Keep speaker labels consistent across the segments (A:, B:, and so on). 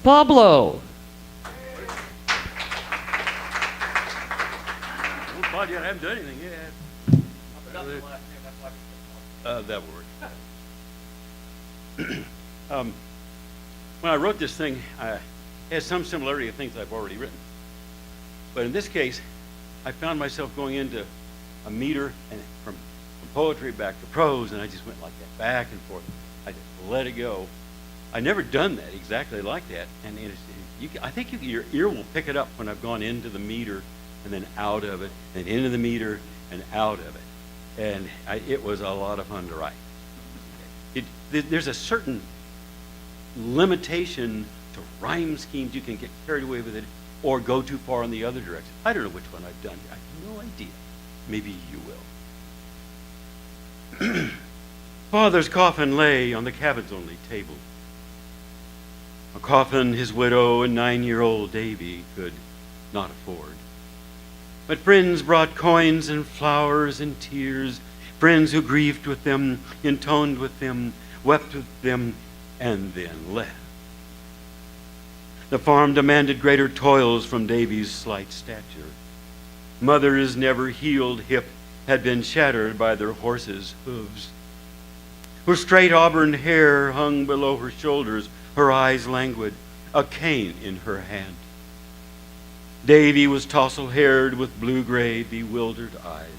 A: Pablo.
B: I haven't done anything yet. That works. When I wrote this thing, it has some similarity to things I've already written. But in this case, I found myself going into a meter and from poetry back to prose, and I just went like that, back and forth. I just let it go. I've never done that exactly like that, and I think your ear will pick it up when I've gone into the meter and then out of it, and into the meter and out of it. And it was a lot of fun to write. There's a certain limitation to rhyme schemes. You can get carried away with it or go too far in the other direction. I don't know which one I've done. I have no idea. Maybe you will. Father's coffin lay on the cabin's only table. A coffin his widow and 9-year-old Davy could not afford. But friends brought coins and flowers and tears, friends who grieved with them, intoned with them, wept with them, and then left. The farm demanded greater toils from Davy's slight stature. Mother's never healed hip had been shattered by their horses' hooves. Her straight auburn hair hung below her shoulders, her eyes languid, a cane in her hand. Davy was tousle-haired with blue-gray, bewildered eyes.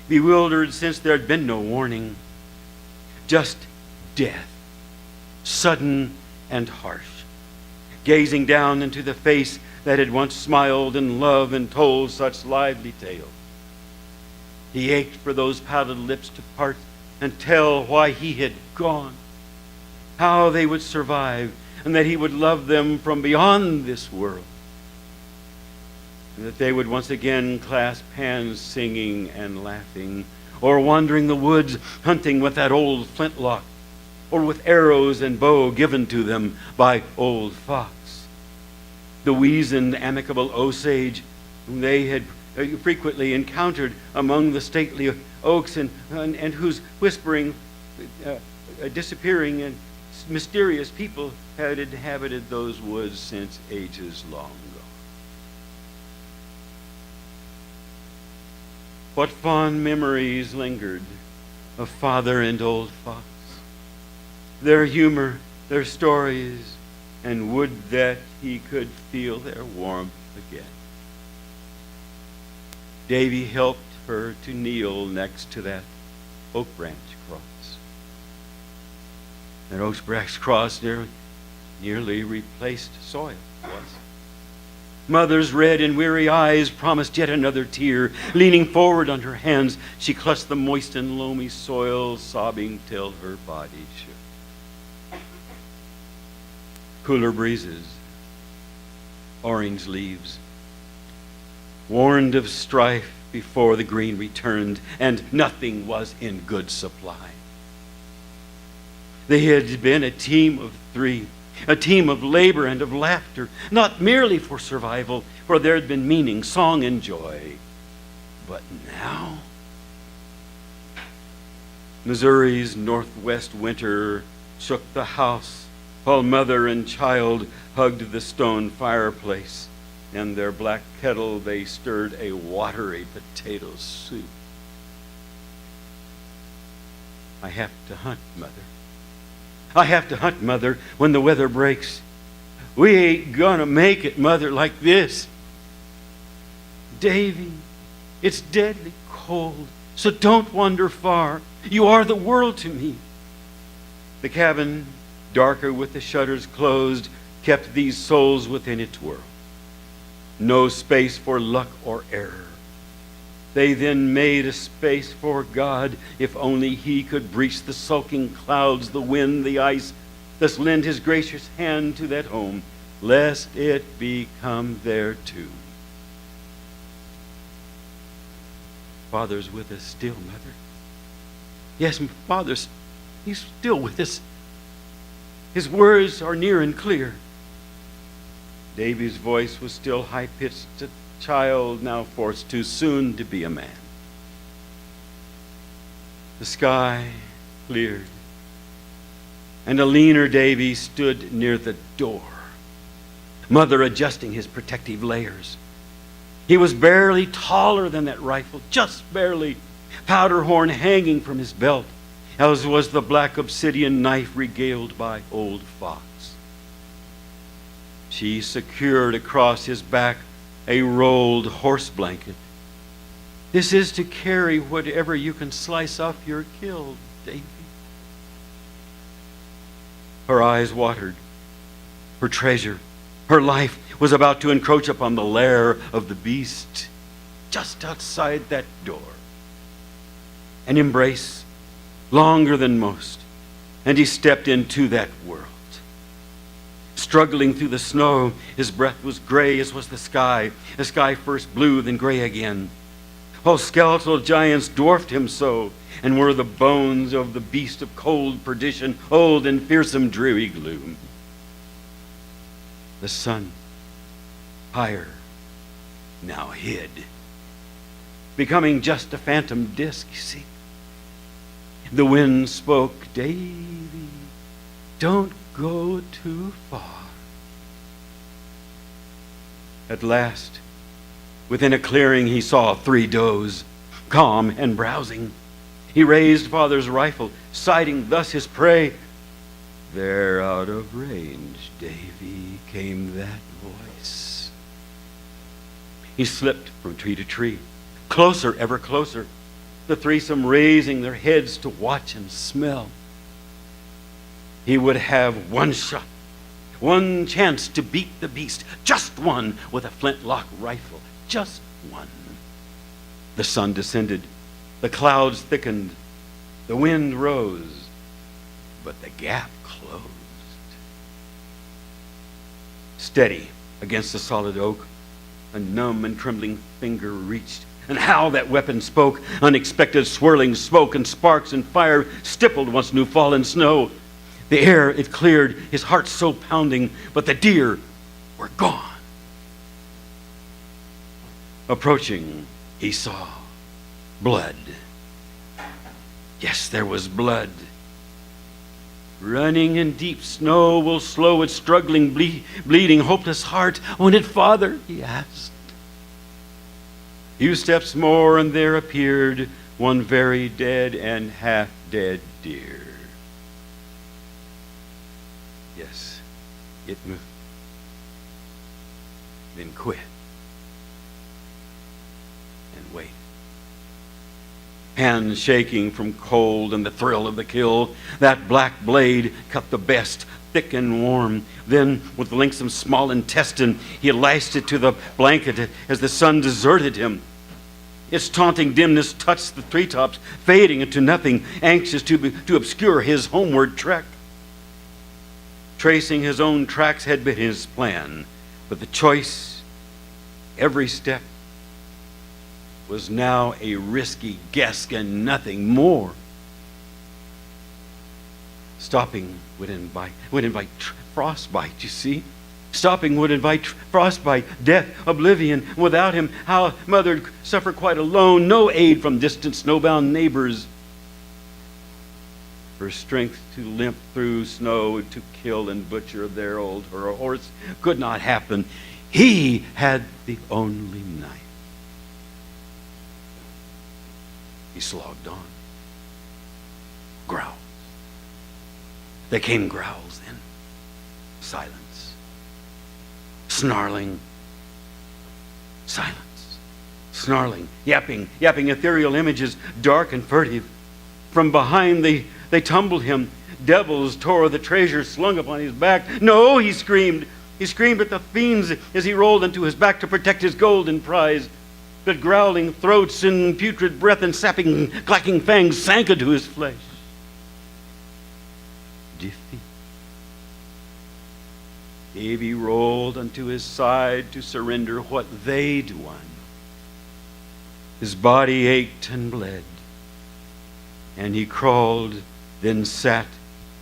B: Bewildered since there had been no warning. Just death, sudden and harsh, gazing down into the face that had once smiled in love and told such lively tales. He ached for those pallid lips to part and tell why he had gone, how they would survive, and that he would love them from beyond this world. And that they would once again clasp hands singing and laughing, or wandering the woods hunting with that old flintlock, or with arrows and bow given to them by old Fox. The weazened, amicable Osage whom they had frequently encountered among the stately oaks and whose whispering, disappearing and mysterious people had inhabited those woods since ages long gone. What fond memories lingered of Father and old Fox, their humor, their stories, and would that he could feel their warmth again. Davy helped her to kneel next to that oak branch cross. That oak branch cross nearly replaced soil was. Mother's red and weary eyes promised yet another tear. Leaning forward on her hands, she clutched the moist and loamy soil, sobbing till her body shook. Cooler breezes, orange leaves, warned of strife before the green returned, and nothing was in good supply. They had been a team of 3, a team of labor and of laughter, not merely for survival, for there had been meaning, song, and joy. But now, Missouri's northwest winter shook the house while mother and child hugged the stone fireplace. In their black kettle they stirred a watery potato soup. I have to hunt, Mother. I have to hunt, Mother, when the weather breaks. We ain't gonna make it, Mother, like this. Davy, it's deadly cold, so don't wander far. You are the world to me. The cabin, darker with the shutters closed, kept these souls within its world. No space for luck or error. They then made a space for God, if only he could breach the sulking clouds, the wind, the ice, thus lend his gracious hand to that home, lest it become their tomb. Father's with us still, Mother. Yes, Father's, he's still with us. His words are near and clear. Davy's voice was still high-pitched, a child now forced too soon to be a man. The sky cleared, and a leaner Davy stood near the door, Mother adjusting his protective layers. He was barely taller than that rifle, just barely. Powder horn hanging from his belt, as was the black obsidian knife regaled by old Fox. She secured across his back a rolled horse blanket. This is to carry whatever you can slice off your kill, Davy. Her eyes watered. Her treasure, her life, was about to encroach upon the lair of the beast just outside that door. An embrace longer than most, and he stepped into that world. Struggling through the snow, his breath was gray as was the sky first blue, then gray again. Oh, skeletal giants dwarfed him so, and were the bones of the beast of cold perdition, old and fearsome dreary gloom. The sun, higher, now hid, becoming just a phantom disk, you see. The wind spoke, Davy, don't go too far. At last, within a clearing, he saw 3 does, calm and browsing. He raised Father's rifle, sighting thus his prey. They're out of range, Davy, came that voice. He slipped from tree to tree, closer, ever closer, the threesome raising their heads to watch and smell. He would have one shot, one chance to beat the beast, just one with a flintlock rifle, just one. The sun descended, the clouds thickened, the wind rose, but the gap closed. Steady against the solid oak, a numb and trembling finger reached, and how that weapon spoke, unexpected swirling smoke and sparks and fire stippled once new fallen snow. The air it cleared, his heart so pounding, but the deer were gone. Approaching, he saw blood. Yes, there was blood. Running in deep snow will slow its struggling, bleeding, hopeless heart. Wounded father, he asked. Few steps more, and there appeared one very dead and half-dead deer. Yes, it moved, then quit, and waited. Hands shaking from cold and the thrill of the kill, that black blade cut the best, thick and warm. Then, with the linksome small intestine, he lashed it to the blanket as the sun deserted him. Its taunting dimness touched the treetops, fading into nothing, anxious to obscure his homeward trek. Tracing his own tracks had been his plan, but the choice, every step, was now a risky guess and nothing more. Stopping would invite frostbite, you see. Stopping would invite frostbite, death, oblivion. Without him, how mother'd suffer quite alone, no aid from distant snowbound neighbors. Her strength to limp through snow to kill and butcher her horse could not happen. He had the only knife. He slogged on. Growls. There came growls then. Silence. Snarling. Silence. Snarling. Yapping ethereal images, dark and furtive. From behind they tumbled him. Devils tore the treasure slung upon his back. No, he screamed. He screamed at the fiends as he rolled into his back to protect his golden prize. But growling throats and putrid breath and sapping, clacking fangs sank into his flesh. Defeat. Davy rolled unto his side to surrender what they'd won. His body ached and bled, and he crawled, then sat,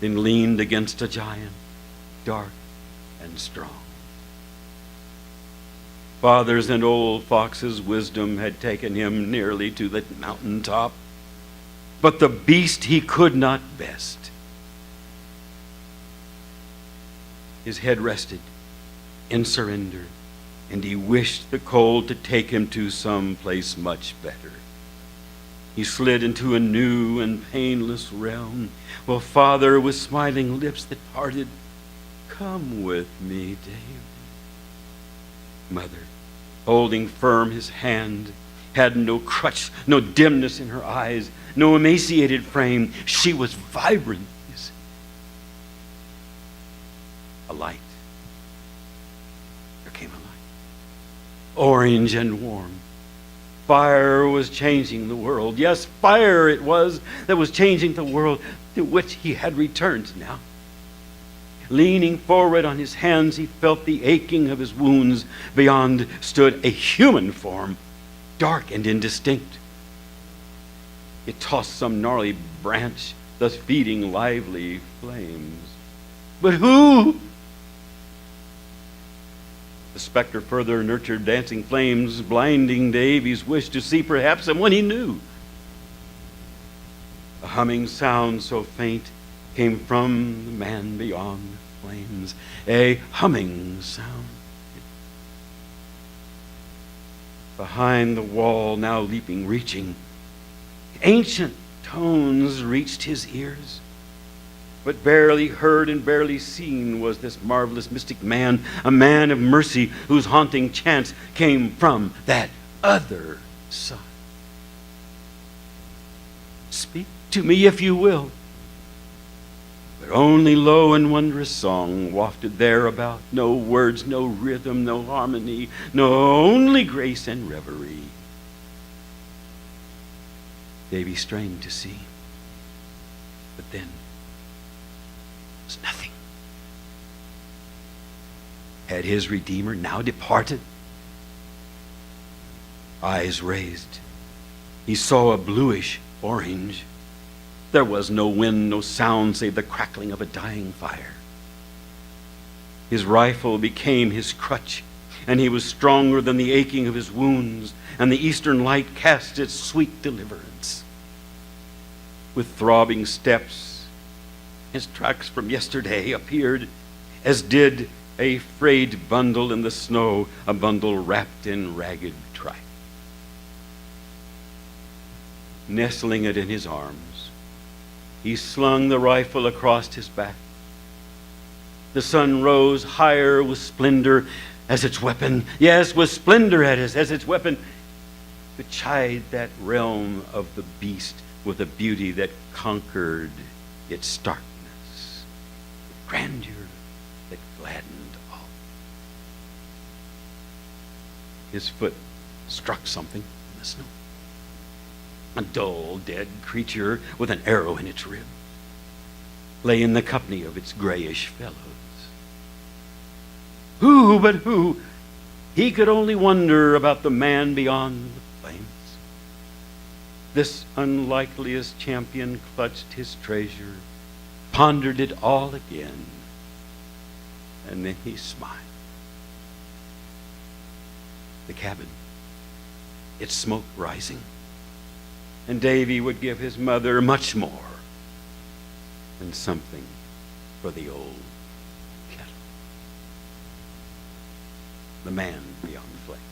B: then leaned against a giant, dark and strong. Father's and old Fox's wisdom had taken him nearly to the mountaintop, but the beast he could not best. His head rested, in surrender, and he wished the cold to take him to some place much better. He slid into a new and painless realm, while Father, with smiling lips that parted, "Come with me, David." Mother, holding firm his hand, had no crutch, no dimness in her eyes, no emaciated frame. She was vibrant. A light. There came a light. Orange and warm. Fire was changing the world. Yes, fire it was that was changing the world to which he had returned now. Leaning forward on his hands, he felt the aching of his wounds. Beyond stood a human form, dark and indistinct. It tossed some gnarly branch, thus feeding lively flames. But who? The specter further nurtured dancing flames, blinding Davy's wish to see perhaps someone he knew. A humming sound so faint came from the man beyond the flames. A humming sound. Behind the wall, now leaping, reaching, ancient tones reached his ears. But barely heard and barely seen was this marvelous mystic man, a man of mercy whose haunting chants came from that other side. Speak to me if you will, but only low and wondrous song wafted there about. No words, no rhythm, no harmony, no, only grace and reverie. Davy strained to see, but then was nothing. Had his Redeemer now departed? Eyes raised, he saw a bluish orange. There was no wind, no sound save the crackling of a dying fire. His rifle became his crutch, and he was stronger than the aching of his wounds, and the eastern light cast its sweet deliverance. With throbbing steps, his tracks from yesterday appeared, as did a frayed bundle in the snow, a bundle wrapped in ragged tripe. Nestling it in his arms, he slung the rifle across his back. The sun rose higher with splendor as its weapon, yes, with splendor as its weapon, to chide that realm of the beast with a beauty that conquered its starkness. Grandeur that gladdened all. His foot struck something in the snow. A dull, dead creature with an arrow in its rib lay in the company of its grayish fellows. Who but who? He could only wonder about the man beyond the flames. This unlikeliest champion clutched his treasure, pondered it all again, and then he smiled. The cabin, its smoke rising, and Davy would give his mother much more and something for the old kettle. The man beyond the flames.